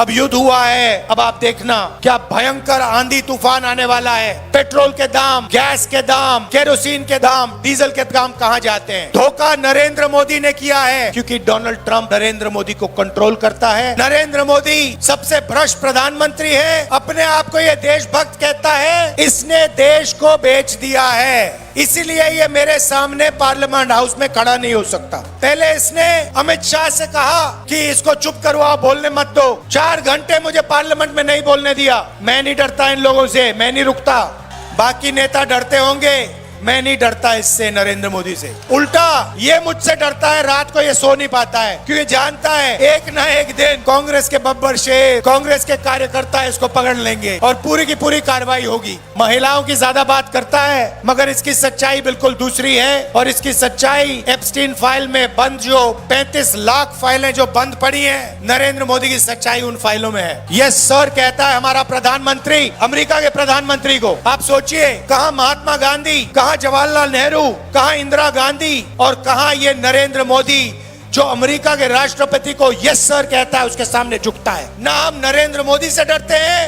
अब युद्ध हुआ है, अब आप देखना क्या भयंकर आंधी तूफान आने वाला है। पेट्रोल के दाम, गैस के दाम, केरोसिन के दाम, डीजल के दाम कहां जाते हैं। धोखा नरेंद्र मोदी ने किया है, क्योंकि डोनाल्ड ट्रंप नरेंद्र मोदी को कंट्रोल करता है। नरेंद्र मोदी सबसे भ्रष्ट प्रधानमंत्री है, अपने आप को ये देशभक्त कहता है, इसने देश को बेच दिया है। इसीलिए ये मेरे सामने पार्लियामेंट हाउस में खड़ा नहीं हो सकता। पहले इसने अमित शाह से कहा कि इसको चुप करवाओ, बोलने मत दो। 4 घंटे मुझे पार्लियामेंट में नहीं बोलने दिया। मैं नहीं डरता इन लोगों से, मैं नहीं रुकता। बाकी नेता डरते होंगे, मैं नहीं डरता इससे, नरेंद्र मोदी से। उल्टा ये मुझसे डरता है, रात को ये सो नहीं पाता है, क्योंकि जानता है एक ना एक दिन कांग्रेस के बब्बर शेर, कांग्रेस के कार्यकर्ता इसको पकड़ लेंगे और पूरी की पूरी कार्रवाई होगी। महिलाओं की ज्यादा बात करता है, मगर इसकी सच्चाई बिल्कुल दूसरी है। और इसकी सच्चाई एप्स्टीन फाइल में बंद जो 35 लाख फाइलें जो बंद पड़ी हैं, नरेंद्र मोदी की सच्चाई उन फाइलों में है। यस सर कहता है हमारा प्रधानमंत्री, अमेरिका के प्रधानमंत्री को। आप सोचिए, कहां महात्मा गांधी, कहां जवाहरलाल नेहरू, कहां इंदिरा गांधी और कहां ये नरेंद्र मोदी जो अमेरिका के राष्ट्रपति को यस सर कहता है, उसके सामने झुकता है। ना हम नरेंद्र मोदी से डरते हैं,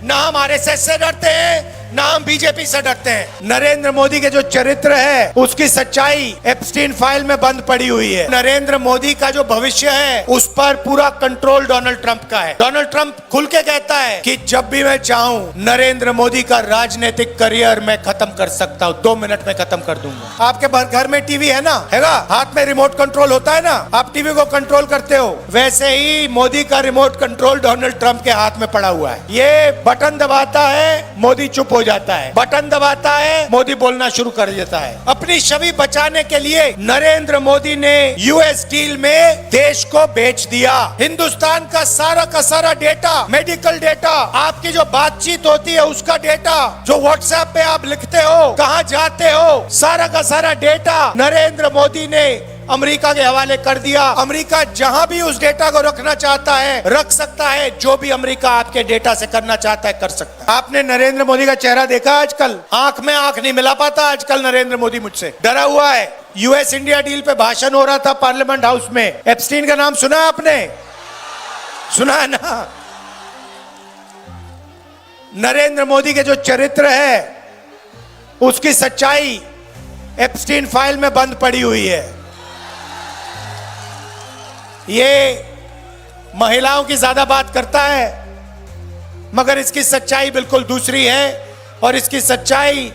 ना हम आरएसएस से डरते हैं, ना हम बीजेपी से डरते हैं। नरेंद्र मोदी के जो चरित्र है, उसकी सच्चाई एप्स्टीन फाइल में बंद पड़ी हुई है। नरेंद्र मोदी का जो भविष्य है, उस पर पूरा कंट्रोल डोनाल्ड ट्रंप का है। डोनाल्ड ट्रंप खुल के कहता है कि जब भी मैं चाहूं, नरेंद्र मोदी का राजनीतिक करियर मैं खत्म कर सकता हूं, 2 मिनट में खत्म कर दूंगा। आपके घर में टीवी है ना, हैगा, हाथ में रिमोट कंट्रोल होता है ना, आप टीवी को कंट्रोल करते हो। वैसे ही मोदी का रिमोट कंट्रोल डोनाल्ड ट्रंप के हाथ में पड़ा हुआ है। ये बटन दबाता है, मोदी चुप हो जाता है, बटन दबाता है, मोदी बोलना शुरू कर देता है। अपनी छवि बचाने के लिए नरेंद्र मोदी ने यूएस डील में देश को बेच दिया। हिंदुस्तान का सारा डेटा, मेडिकल डेटा, आपकी जो बातचीत होती है उसका डेटा, जो व्हाट्सएप पे आप लिखते हो, कहां जाते हो, सारा का सारा डेटा नरेंद्र मोदी ने अमेरिका के हवाले कर दिया। अमेरिका जहां भी उस डेटा को रखना चाहता है, रख सकता है। जो भी अमेरिका आपके डेटा से करना चाहता है, कर सकता है। आपने नरेंद्र मोदी का चेहरा देखा आजकल? आंख में आंख नहीं मिला पाता आजकल नरेंद्र मोदी मुझसे, डरा हुआ है। यूएस इंडिया डील पे भाषण हो रहा था पार्लियामेंट हाउस में। एप्स्टीन का नाम सुना आपने? सुना है ना? नरेंद्र मोदी के जो चरित्र है, उसकी सच्चाई एप्स्टीन फाइल में बंद पड़ी हुई है। ये महिलाओं की ज्यादा बात करता है, मगर इसकी सच्चाई बिल्कुल दूसरी है। और इसकी सच्चाई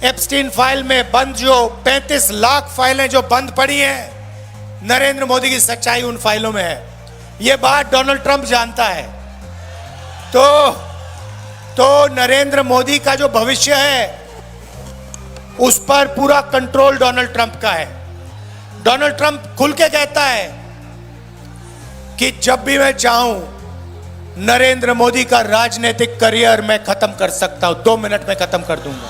एप्स्टीन फाइल में बंद जो 35 लाख फाइलें जो बंद पड़ी हैं, नरेंद्र मोदी की सच्चाई उन फाइलों में है। ये बात डोनाल्ड ट्रंप जानता है। तो नरेंद्र मोदी का जो भविष्य है, उस पर पूरा कंट्रोल डोनाल्ड ट्रंप का है। डोनाल्ड ट्रंप खुल के कहता है कि जब भी मैं चाहूं, नरेंद्र मोदी का राजनीतिक करियर मैं खत्म कर सकता हूं, 2 मिनट में खत्म कर दूंगा।